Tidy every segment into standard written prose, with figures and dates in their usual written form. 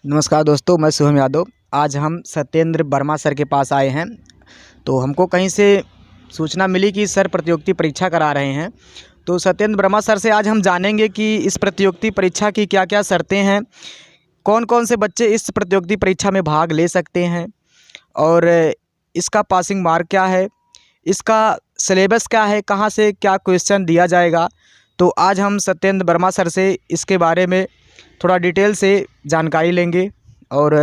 नमस्कार दोस्तों, मैं शुभम यादव। आज हम सत्येंद्र वर्मा सर के पास आए हैं। तो हमको कहीं से सूचना मिली कि सर प्रतियोगिता परीक्षा करा रहे हैं। तो सत्येंद्र वर्मा सर से आज हम जानेंगे कि इस प्रतियोगिता परीक्षा की क्या-क्या शर्तें हैं, कौन-कौन से बच्चे इस प्रतियोगिता परीक्षा में भाग ले सकते हैं और इसका पासिंग मार्क क्या है, इसका सिलेबस क्या है, कहाँ से क्या क्वेश्चन दिया जाएगा। तो आज हम सत्येंद्र वर्मा सर से इसके बारे में थोड़ा डिटेल से जानकारी लेंगे और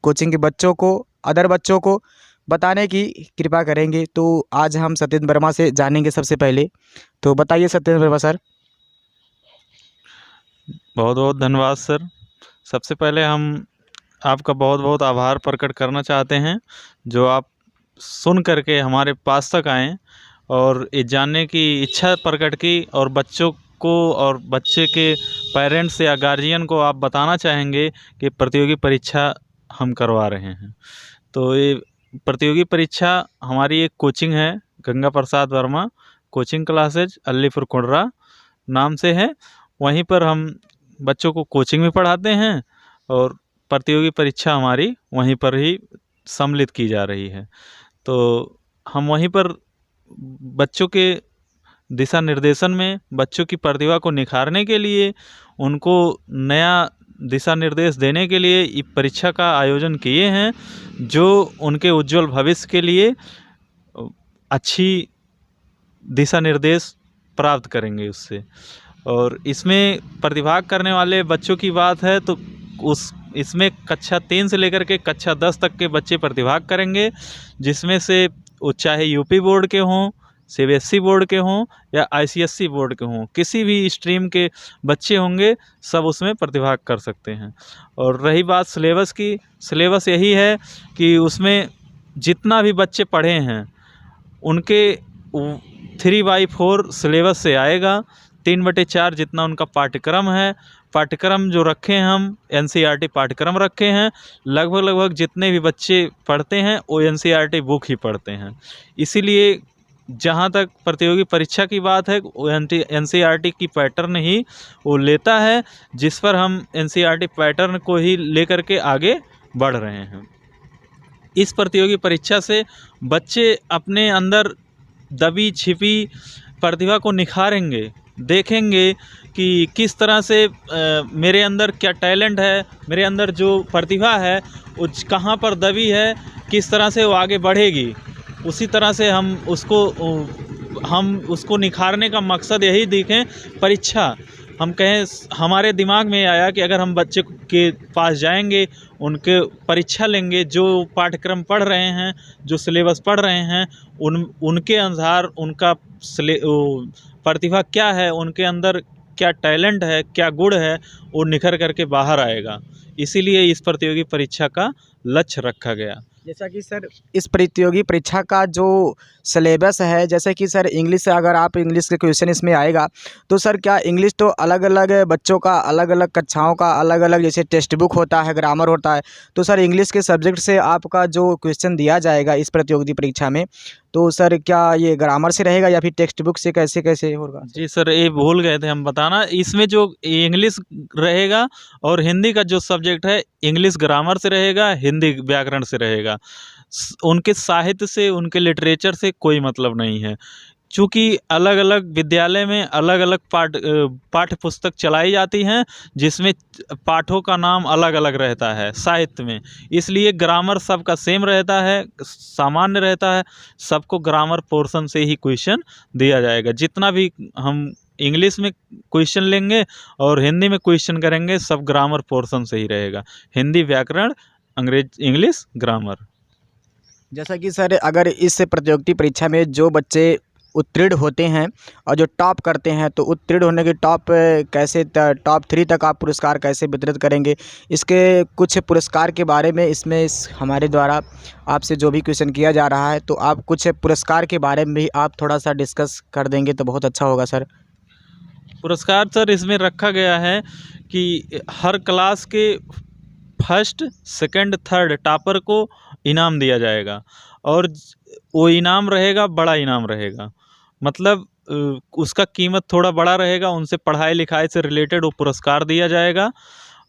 कोचिंग के बच्चों को, अदर बच्चों को बताने की कृपा करेंगे। तो आज हम सत्येंद्र वर्मा से जानेंगे सबसे पहले। तो बताइए सत्येंद्र वर्मा सर। बहुत बहुत धन्यवाद सर। सबसे पहले हम आपका बहुत बहुत आभार प्रकट करना चाहते हैं जो आप सुन करके हमारे पास तक आएँ और ये जानने की इच्छा प्रकट की, और बच्चों को और बच्चे के पेरेंट्स या गार्जियन को आप बताना चाहेंगे कि प्रतियोगी परीक्षा हम करवा रहे हैं। तो ये प्रतियोगी परीक्षा हमारी एक कोचिंग है, गंगा प्रसाद वर्मा कोचिंग क्लासेज, अलीपुर कुंडरा नाम से है। वहीं पर हम बच्चों को कोचिंग में पढ़ाते हैं और प्रतियोगी परीक्षा हमारी वहीं पर ही सम्मिलित की जा रही है। तो हम वहीं पर बच्चों के दिशा निर्देशन में बच्चों की प्रतिभा को निखारने के लिए, उनको नया दिशा निर्देश देने के लिए ये परीक्षा का आयोजन किए हैं, जो उनके उज्जवल भविष्य के लिए अच्छी दिशा निर्देश प्राप्त करेंगे उससे। और इसमें प्रतिभाग करने वाले बच्चों की बात है तो इसमें कक्षा 3 से लेकर के कक्षा 10 तक के बच्चे प्रतिभाग करेंगे, जिसमें से वो चाहे यूपी बोर्ड के हों, सीबीएसई बोर्ड के हों या आईसीएसई बोर्ड के हों, किसी भी स्ट्रीम के बच्चे होंगे, सब उसमें प्रतिभाग कर सकते हैं। और रही बात सिलेबस की, सिलेबस यही है कि उसमें जितना भी बच्चे पढ़े हैं उनके 3/4 सिलेबस से आएगा। 3/4 जितना उनका पाठ्यक्रम है, पाठ्यक्रम जो रखे हैं हम एनसीईआरटी पाठ्यक्रम रखे हैं। लगभग जितने भी बच्चे पढ़ते हैं वो एनसीईआरटी बुक ही पढ़ते हैं। इसीलिए जहाँ तक प्रतियोगी परीक्षा की बात है, वो एनसीईआरटी की पैटर्न ही वो लेता है, जिस पर हम एनसीईआरटी पैटर्न को ही लेकर के आगे बढ़ रहे हैं। इस प्रतियोगी परीक्षा से बच्चे अपने अंदर दबी छिपी प्रतिभा को निखारेंगे, देखेंगे कि किस तरह से मेरे अंदर क्या टैलेंट है, मेरे अंदर जो प्रतिभा है वो कहाँ पर दबी है, किस तरह से वो आगे बढ़ेगी। उसी तरह से हम उसको निखारने का मकसद यही देखें। परीक्षा हम कहें, हमारे दिमाग में आया कि अगर हम बच्चे के पास जाएंगे, उनके परीक्षा लेंगे, जो पाठ्यक्रम पढ़ रहे हैं, जो सिलेबस पढ़ रहे हैं, उनके अनुसार उनका प्रतिभा क्या है, उनके अंदर क्या टैलेंट है, क्या गुण है, वो निखर करके बाहर आएगा। इसीलिए इस प्रतियोगी परीक्षा का लक्ष्य रखा गया। जैसा कि सर इस प्रतियोगी परीक्षा का जो सिलेबस है, जैसे कि सर इंग्लिश से, अगर आप इंग्लिश के क्वेश्चन इसमें आएगा तो सर क्या इंग्लिश तो अलग अलग बच्चों का, अलग अलग कक्षाओं का अलग अलग, जैसे टेक्स्ट बुक होता है, ग्रामर होता है, तो सर इंग्लिश के सब्जेक्ट से आपका जो क्वेश्चन दिया जाएगा इस प्रतियोगी परीक्षा में, तो सर क्या ये ग्रामर से रहेगा या फिर टेक्स्ट बुक से, कैसे कैसे होगा? जी सर, ये भूल गए थे हम बताना। इसमें जो इंग्लिश रहेगा और हिंदी का जो सब्जेक्ट है, इंग्लिश ग्रामर से रहेगा, हिंदी व्याकरण से रहेगा। उनके साहित्य से, उनके लिटरेचर से कोई मतलब नहीं है। चूँकि अलग अलग विद्यालय में अलग अलग पाठ्य पुस्तक चलाई जाती हैं, जिसमें पाठों का नाम अलग अलग रहता है साहित्य में, इसलिए ग्रामर सबका सेम रहता है, सामान्य रहता है। सबको ग्रामर पोर्शन से ही क्वेश्चन दिया जाएगा। जितना भी हम इंग्लिश में क्वेश्चन लेंगे और हिंदी में क्वेश्चन करेंगे, सब ग्रामर पोर्शन से ही रहेगा। हिंदी व्याकरण, इंग्लिश ग्रामर। जैसा कि सर अगर इस प्रतियोगिता परीक्षा में जो बच्चे उत्तीर्ण होते हैं और जो टॉप करते हैं, तो उत्तीर्ण होने के टॉप 3 तक आप पुरस्कार कैसे वितरित करेंगे? इसके कुछ पुरस्कार के बारे में इसमें हमारे द्वारा आपसे जो भी क्वेश्चन किया जा रहा है, तो आप कुछ पुरस्कार के बारे में भी आप थोड़ा सा डिस्कस कर देंगे तो बहुत अच्छा होगा सर। पुरस्कार सर इसमें रखा गया है कि हर क्लास के फर्स्ट, सेकंड, थर्ड टॉपर को इनाम दिया जाएगा, और वो इनाम रहेगा, बड़ा इनाम रहेगा। मतलब उसका कीमत थोड़ा बड़ा रहेगा, उनसे पढ़ाई लिखाई से रिलेटेड वो पुरस्कार दिया जाएगा।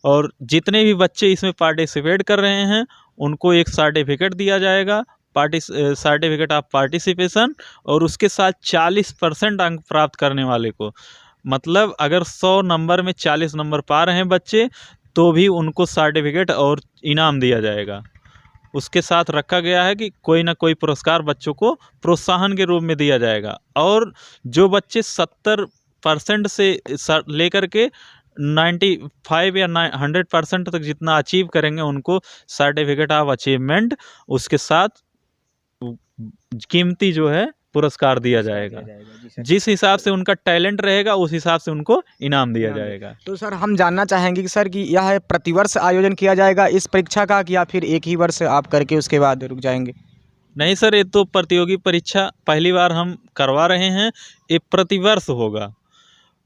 और जितने भी बच्चे इसमें पार्टिसिपेट कर रहे हैं उनको एक सर्टिफिकेट दिया जाएगा, सर्टिफिकेट ऑफ पार्टिसिपेशन, और उसके साथ 40% अंक प्राप्त करने वाले को, मतलब अगर 100 नंबर में 40 नंबर पा रहे हैं बच्चे तो भी उनको सर्टिफिकेट और इनाम दिया जाएगा। उसके साथ रखा गया है कि कोई ना कोई पुरस्कार बच्चों को प्रोत्साहन के रूप में दिया जाएगा। और जो बच्चे 70% से लेकर के 95 या 100% तक जितना अचीव करेंगे उनको सर्टिफिकेट ऑफ अचीवमेंट, उसके साथ कीमती जो है पुरस्कार दिया जाएगा। जिस हिसाब से उनका टैलेंट रहेगा उस हिसाब से उनको इनाम दिया जाएगा। तो सर हम जानना चाहेंगे कि सर कि यह प्रतिवर्ष आयोजन किया जाएगा इस परीक्षा का, कि या फिर एक ही वर्ष आप करके उसके बाद रुक जाएंगे? नहीं सर, ये तो प्रतियोगी परीक्षा पहली बार हम करवा रहे हैं। ये प्रतिवर्ष होगा।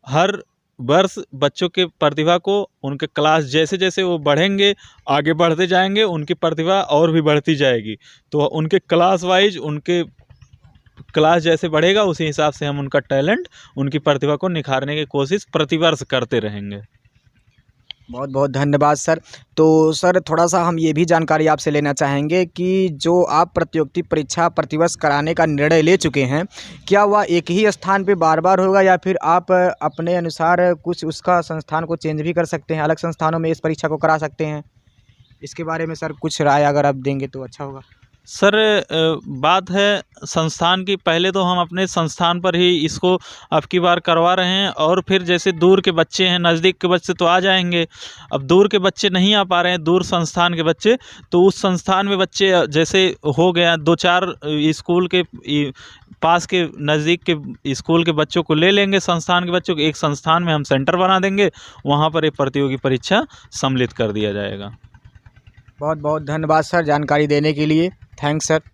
हर वर्ष बच्चों के प्रतिभा को, उनके क्लास जैसे जैसे वो बढ़ेंगे, आगे बढ़ते जाएंगे, उनकी प्रतिभा और भी बढ़ती जाएगी। तो उनके क्लास वाइज, उनके क्लास जैसे बढ़ेगा उसी हिसाब से हम उनका टैलेंट, उनकी प्रतिभा को निखारने की कोशिश प्रतिवर्ष करते रहेंगे। बहुत बहुत धन्यवाद सर। तो सर थोड़ा सा हम ये भी जानकारी आपसे लेना चाहेंगे कि जो आप प्रतियोगिता परीक्षा प्रतिवर्ष कराने का निर्णय ले चुके हैं, क्या वह एक ही स्थान पे बार बार होगा या फिर आप अपने अनुसार कुछ उसका संस्थान को चेंज भी कर सकते हैं, अलग संस्थानों में इस परीक्षा को करा सकते हैं? इसके बारे में सर कुछ राय अगर आप देंगे तो अच्छा होगा। सर बात है संस्थान की, पहले तो हम अपने संस्थान पर ही इसको अब की बार करवा रहे हैं, और फिर जैसे दूर के बच्चे हैं, नज़दीक के बच्चे तो आ जाएंगे। अब दूर के बच्चे नहीं आ पा रहे हैं, दूर संस्थान के बच्चे, तो उस संस्थान में बच्चे जैसे हो गया 2-4 स्कूल के पास के नज़दीक के स्कूल के बच्चों को ले लेंगे, संस्थान के बच्चों को एक संस्थान में हम सेंटर बना देंगे, वहाँ पर एक प्रतियोगी परीक्षा सम्मिलित कर दिया जाएगा। बहुत बहुत धन्यवाद सर जानकारी देने के लिए। Thanks sir.